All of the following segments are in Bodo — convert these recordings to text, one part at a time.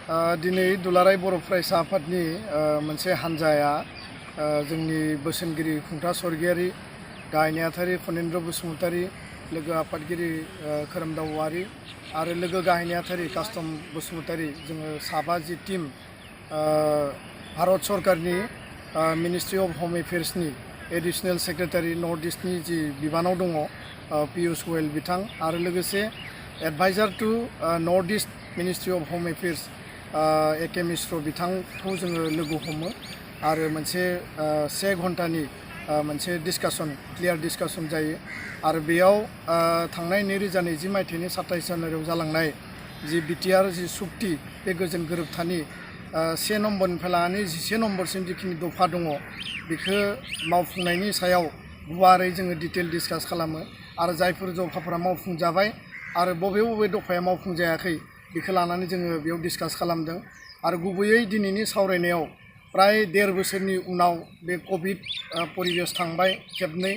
दिनै दुलाराय बर' फरायसा आफादनि मोनसे हान्जाया जोंनि बोसोनगिरि खुंथा सर्गियारि, गाहाय नेहाथारि फनेन्द्र बसुमतारी, लोगो आफादगिरि खोरोमदाव औवारी आरो लोगो गाहाय नेहाथारि कास्टम बसुमतारी, जोङो साबा जि टीम भारत सरकारनि मिनिस्ट्रि अफ होम एफेयार्सनि एडिशनेल सेक्रेटारि नर्थ ईस्टनि जि बिबानाव दङ पीयूष गोयल बिथां आरो लोगोसे adviser to north east ministry of home affairs A K Mishra बिथांखौ जोङो लोगो हमो आरो मोनसे 1 घन्टानि मोनसे डिस्कासन क्लियार डिस्कासन जायो आरो बेयाव थांनाय 2020 मायथाइनि 27 जानुवारियाव जालांनाय जि बिटिआर जि सुक्ति बे गोजोन गोरोबथानि 1 नम्बरनिफ्राय लानानै 11 नम्बरसिम जिखिनि दफा दङ बेखौ मावफुंनायनि सायाव गुवारै जोङो डिटेल डिस्कास खालामो आरो जायफोर दफाफोरा मावफुंजाबाय आरो बबे दफाया मावफुंजायाखै बेखौ लानानै जोङो बेयाव डिस्कास खालामदों आरो गुबैयै दिनैनि सावरायनायाव प्राय 1.5 बोसोरनि उनाव बे कभिड परिबेस थांबाय खेबनै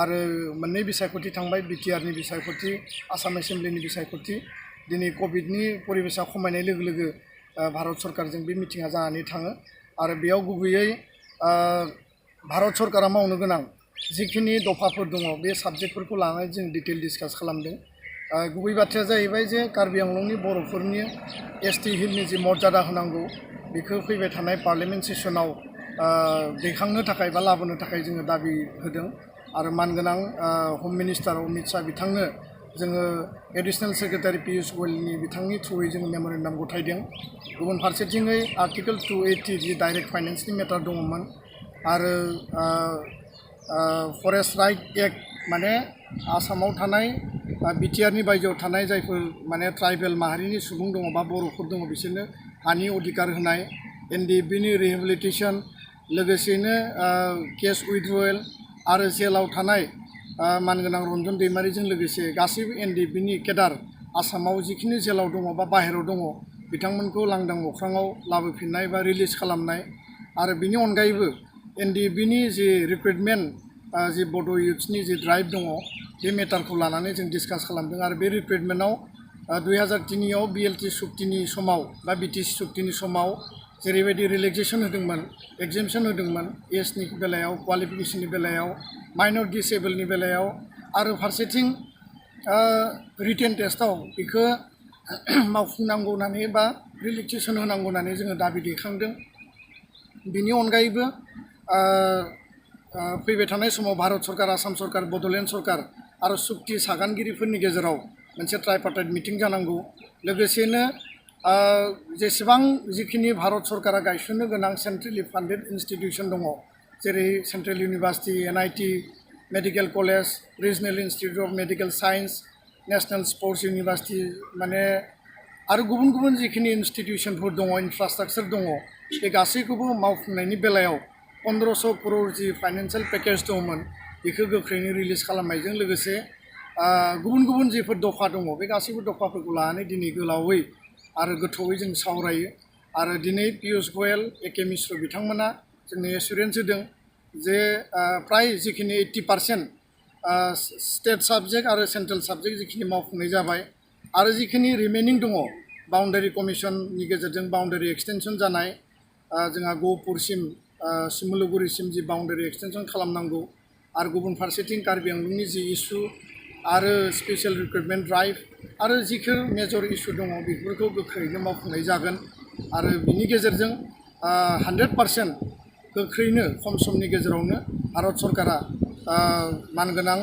आरो मोननै बिसायख'थि थांबाय बिटिआरनि बिसायख'थि आसाम एसेम्ब्लिनि बिसायख'थि दिनै कभिडनि परिबेसा खमायनाय लोगो लोगो भारत सरकारजों बे मिटिङा जानानै थाङो आरो बेयाव गुबैयै भारत सरकारा मावनो गोनां जिखिनि दफाफोर दङ बे साबजेक्टफोरखौ लानानै जों डिटेल डिस्कास खालामदों। गुबै बाथ्राया जाहैबाय जे कार्बि आंलंनि बर'फोरनि एसटि हिलनि जि मर्यादा होनांगौ बेखौ फैबाय थानाय पार्लियामेन्ट सेसनाव दैखांनो थाखाय बा लाबोनो थाखाय जोङो दाबि होदों आरो मानगोनां हम मिनिस्टार अमित शाह बिथांनो जोङो एडिशनेल सेक्रेटारि पीयूष गोयलनि बिथांनि थ्रुयै जोङो मेम'रेन्डाम गथायदों। गुबुन फारसेथिङै आर्टिकेल 280 जि डाइरेक्ट फाइनेन्सनि मेटार दङमोन आरो फरेस्ट राइट एक्ट माने आसामाव थानाय बिटिआरनि बायजोआव थानाय जायफोर माने ट्राइबेल माहारिनि सुबुं दङ बा बर'फोर दङ बिसोरनो हानि अधिकार होनाय एनडिएफबिनि रिहेबिलिटेसन लोगोसेनो केस उइथड्रयेल आरो जेलाव थानाय मानगोनां रन्जन दैमारिजों लोगोसे गासैबो एनडिएफबिनि केडार आसामाव जिखिनि जेलाव दङ बा बाहेरायाव दङ बिथांमोनखौ लांदां अख्राङाव लाबोफिननाय बा रिलिज खालामनाय आरो बिनि अनगायैबो एनडिएफबिनि जि रिक्रुटमेन्ट जि बड' इयुथ्सनि जि ड्राइभ दङ बे मेटारखौ लानानै जों डिस्कास खालामदों आरो बे रिक्रुटमेन्टआव 2003आव बिएलटि सुक्तिनि समाव बा बिटिसि सुक्तिनि समाव जेरैबायदि रिलेक्सेसन होदोंमोन एगजेम्पसन होदोंमन एजनि बेलायाव क्वालिफिकेसननि बेलायाव माइनर डिसेबोलनि बेलायाव आरो फारसेथिं रिटेन टेस्टआव बेखौ मावफुंनांगौ होननानै बा रिलेक्सेसन होनांगौ होननानै जोङो दाबि दैखांदों। बिनि अनगायैबो फैबाय थानाय समाव भारत सरकार आसाम सरकार बड'लेण्ड सरकार आरो सुक्ति सागानगिरिफोरनि गेजेराव मोनसे ट्राइपार्टाइट मिटिं जानांगौ लोगोसेनो जेसेबां जिखिनि भारत सरकारा गायसननो गोनां सेन्ट्रेलि फान्डेड इन्स्टिटिउसन दङ जेरै central university NIT medical college regional institute of medical science national sports university माने आरो गुबुन गुबुन जिखिनि इन्स्टिटिउसनफोर दङ इनफ्रास्ट्राक्चार दङ बे गासैखौबो मावफुंनायनि बेलायाव 1500 करोड़ जि फाइनान्सियेल पेकेज दंमोन बेखौ गोख्रैनो रिलिज खालामनायजों लोगोसे गुबुन गुबुन जिफोर दफा दङ बे गासैबो दफाफोरखौ लानानै दिनै गोलावै आरो गोथौयै जों सावरायो आरो दिनै पीयूष गोयल एके मिश्र बिथांमोना जोंनो एसुरेन्स होदों जे प्राय जिखिनि 80% स्टेट साबजेक्ट आरो सेन्ट्रेल साबजेक्ट जिखिनि मावफुंनाय जाबाय आरो जिखिनि रिमेनिं दङ बाउन्डारि कमिसननि गेजेरजों बाउन्डारि एक्सटेनसन जानाय जोंहा गहपुरसिम सिमुलुगुरिसिम जि बाउन्डारि एक्सटेनसन खालामनांगौ आरो गुबुन फारसेथिं कार्बि आंलंनि जि इस्यु आरो स्पेसियेल रिक्रुटमेन्ट ड्राइभ आरो जिखिनि मेजर इस्यु दङ बेफोरखौ गोख्रैनो मावफुंनाय जागोन आरो बिनि गेजेरजों 100% गोख्रैनो खम समनि गेजेरावनो भारत सरकारा मानगोनां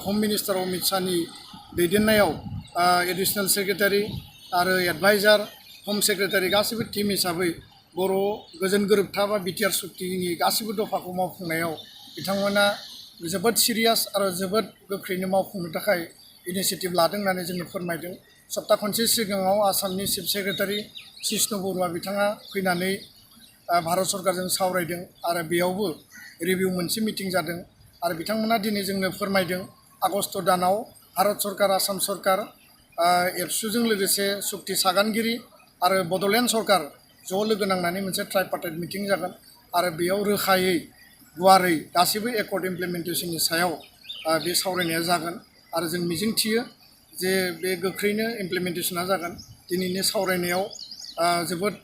हम मिनिस्टार अमित शाहनि दैदेननायाव एडिशनेल सेक्रेटारि आरो एडभाइजार हम सेक्रेटारि गासैबो टीम हिसाबै बर' गोजोन गोरोबथा बा बिटिआर सुक्तिनि गासैबो दफाखौ मावफुंनायाव बिथांमोना जोबोद सिरियास आरो जोबोद गोख्रैनो मावफुंनो थाखाय इनिसिएटिभ लादों होननानै जोंनो फोरमायदों। सप्ता खनसे सिगाङाव आसामनि चिफ सेक्रेटारि कृष्ण बरुवा बिथाङा फैनानै भारत सरकारजों सावरायदों आरो बेयावबो रिभिउ मोनसे मिटिं जादों आरो बिथांमोना दिनै जोंनो फोरमायदों आगस्ट दानाव भारत सरकार आसाम सरकार एबसुजों लोगोसे सुक्ति सागानगिरि आरो बड'लेण्ड सरकार ज' लोगो नांनानै मोनसे ट्राइपार्टाइट मिटिं जागोन आरो बेयाव रोखायै गुवारै गासैबो एकर्ड इमप्लिमेन्टेसननि सायाव बे सावरायनाया जागोन आरो जों मिजिंथियो जे बे गोख्रैनो इमप्लिमेन्टेसना जागोन। दिनैनि सावरायनायाव जोबोद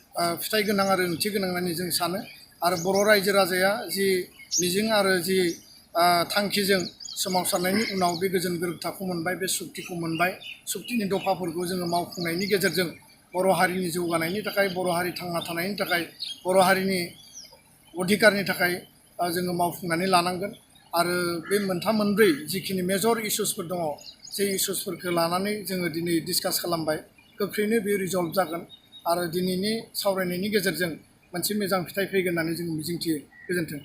फिथाइ गोनां आरो ओंथि गोनां होननानै जों सानो आरो बर' रायजो राजाया जि मिजिं आरो जि थांखिजों सोमावसारनायनि उनाव बे गोजोन गोरोबथाखौ मोनबाय बे सुक्तिखौ मोनबाय सुक्तिनि दफाफोरखौ जोङो मावफुंनायनि गेजेरजों बर' हारिनि जौगानायनि थाखाय बर' हारि थांना थानायनि थाखाय बर' हारिनि अधिकारनि थाखाय जोङो मावफुंनानै लानांगोन आरो बे मोनथाम मोनब्रै जिखिनि मेजर इस्युसफोर दङ जे इस्युसफोरखौ लानानै जोङो दिनै डिसकास खालामबाय गोख्रैनो बे रिजल्भ जागोन आरो दिनैनि सावरायनायनि गेजेरजों मोनसे मोजां फिथाइ फैगोन होननानै जों मिजिंथियो गोजोन्थों